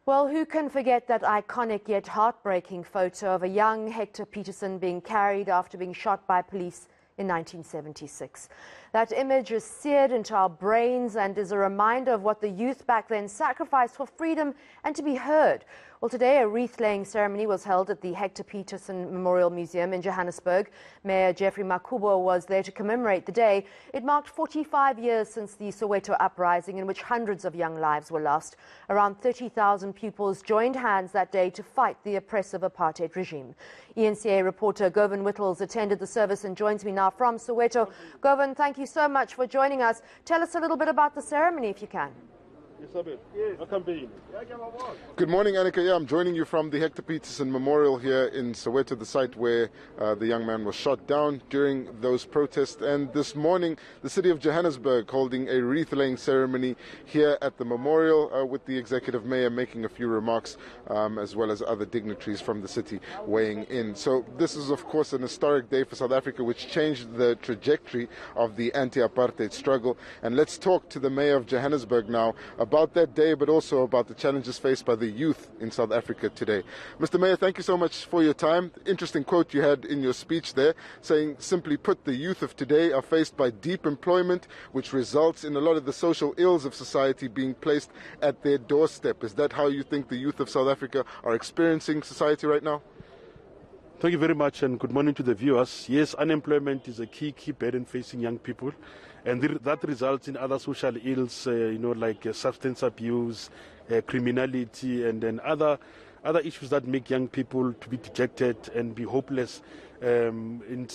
Well, who can forget that iconic yet heartbreaking photo of a young Hector Pieterson being carried after being shot by police in 1976. That image is seared into our brains and is a reminder of what the youth back then sacrificed for freedom and to be heard. Well, today a wreath-laying ceremony was held at the Hector Pieterson Memorial Museum in Johannesburg. Mayor Jeffrey Makubo was there to commemorate the day. It marked 45 years since the Soweto uprising, in which hundreds of young lives were lost. Around 30,000 pupils joined hands that day to fight the oppressive apartheid regime. eNCA reporter Govan Whittles attended the service and joins me now from Soweto. Govan, thank you so much for joining us. Tell us a little bit about the ceremony, if you can. Good morning, eNCA. Yeah, I'm joining you from the Hector Pieterson Memorial here in Soweto, the site where the young man was shot down during those protests. And this morning, the city of Johannesburg holding a wreath-laying ceremony here at the memorial with the executive mayor making a few remarks, as well as other dignitaries from the city weighing in. So this is, of course, an historic day for South Africa, which changed the trajectory of the anti-apartheid struggle. And let's talk to the mayor of Johannesburg now about that day, but also about the challenges faced by the youth in South Africa today. Mr. Mayor, thank you so much for your time. Interesting quote you had in your speech there, saying, simply put, the youth of today are faced by deep employment, which results in a lot of the social ills of society being placed at their doorstep. Is that how you think the youth of South Africa are experiencing society right now? Thank you very much, and good morning to the viewers. Yes, unemployment is a key burden facing young people, and that results in other social ills, like substance abuse, criminality, and then other issues that make young people to be dejected and be hopeless in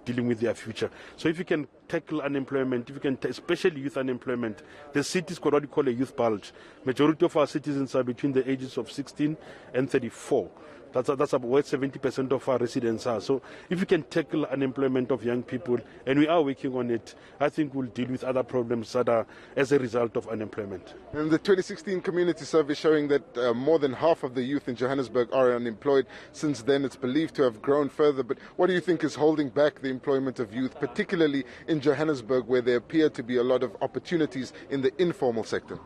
dealing with their future. So if you can tackle unemployment, if you can, especially youth unemployment, the cities could already call a youth bulge. Majority of our citizens are between the ages of 16 and 34. That's about where 70% of our residents are. So if we can tackle unemployment of young people, and we are working on it, I think we'll deal with other problems that are as a result of unemployment. And the 2016 community survey showing that more than half of the youth in Johannesburg are unemployed. Since then, it's believed to have grown further. But what do you think is holding back the employment of youth, particularly in Johannesburg, where there appear to be a lot of opportunities in the informal sector?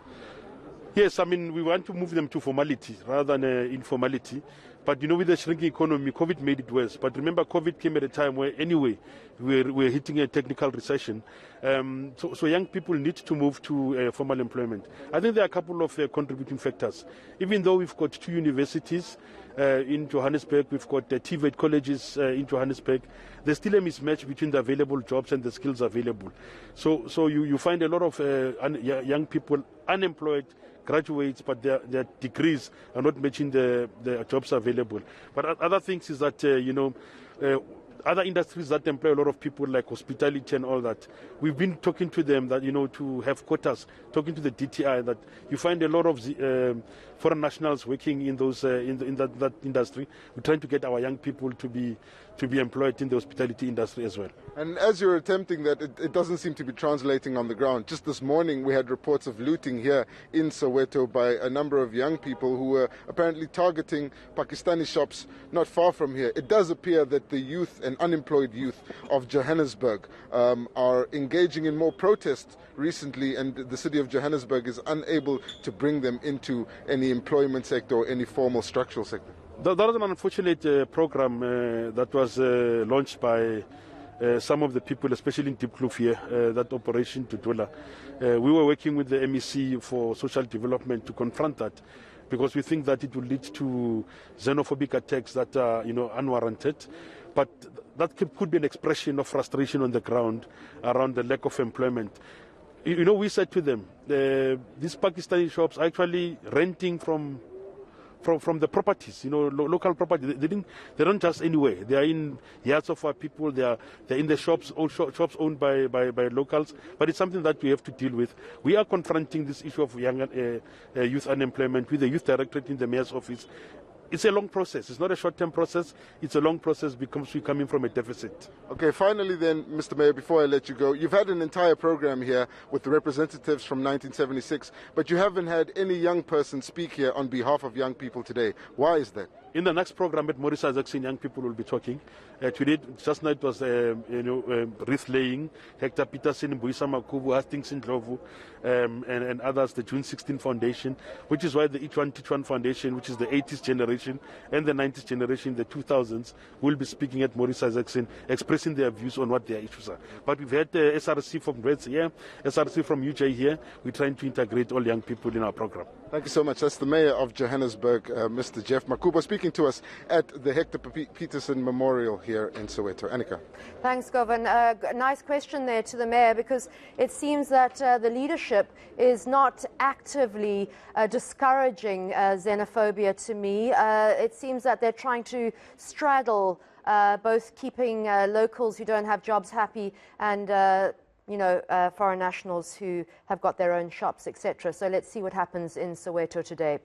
Yes, I mean, we want to move them to formality rather than informality. But, with the shrinking economy, COVID made it worse. But remember, COVID came at a time where, anyway, we're hitting a technical recession. So young people need to move to formal employment. I think there are a couple of contributing factors. Even though we've got 2 universities in Johannesburg, we've got TVET colleges in Johannesburg, there's still a mismatch between the available jobs and the skills available. So you find a lot of young people unemployed, graduates, but their degrees are not matching the jobs available. But other things is that, other industries that employ a lot of people, like hospitality and all that, we've been talking to them that, to have quotas, talking to the DTI, that you find a lot of foreign nationals working in those in that industry. We're trying to get our young people to be employed in the hospitality industry as well. And as you're attempting that, it doesn't seem to be translating on the ground. Just this morning, we had reports of looting here in Soweto by a number of young people who were apparently targeting Pakistani shops not far from here. It does appear that the youth and unemployed youth of Johannesburg are engaging in more protests recently, and the city of Johannesburg is unable to bring them into any employment sector or any formal structural sector. That was an unfortunate program that was launched by some of the people, especially in Deep Kloof here, that operation Tutola. We were working with the MEC for social development to confront that, because we think that it will lead to xenophobic attacks that are, unwarranted. But that could be an expression of frustration on the ground around the lack of employment. We said to them, these Pakistani shops are actually renting from the properties, local property. They don't just anywhere. They are in yards of our people. They're in the shops owned by locals. But it's something that we have to deal with. We are confronting this issue of young youth unemployment with the youth directorate in the mayor's office. it's a long process. It's not a short-term process. It's a long process because we're coming from a deficit. Okay, finally then, Mr. Mayor, before I let you go, you've had an entire program here with the representatives from 1976, but you haven't had any young person speak here on behalf of young people today. Why is that? In the next program at Maurice Isaacson, young people will be talking. Today, just now it was, wreath laying, Hector Pieterson, Mbuisa Makubu, Hastings Ndlovu, and others, the June 16 Foundation, which is why the Each One Teach One Foundation, which is the 80s generation and the 90s generation, the 2000s, will be speaking at Maurice Isaacson, expressing their views on what their issues are. But we've had SRC from Reds here, SRC from UJ here. We're trying to integrate all young people in our program. Thank you so much. That's the Mayor of Johannesburg, Mr. Jeff Makuba, speaking to us at the Hector Pieterson Memorial here in Soweto. Annika. Thanks, Govan. Nice question there to the Mayor, because it seems that the leadership is not actively discouraging xenophobia to me. It seems that they're trying to straddle both keeping locals who don't have jobs happy and foreign nationals who have got their own shops, etc. So let's see what happens in Soweto today.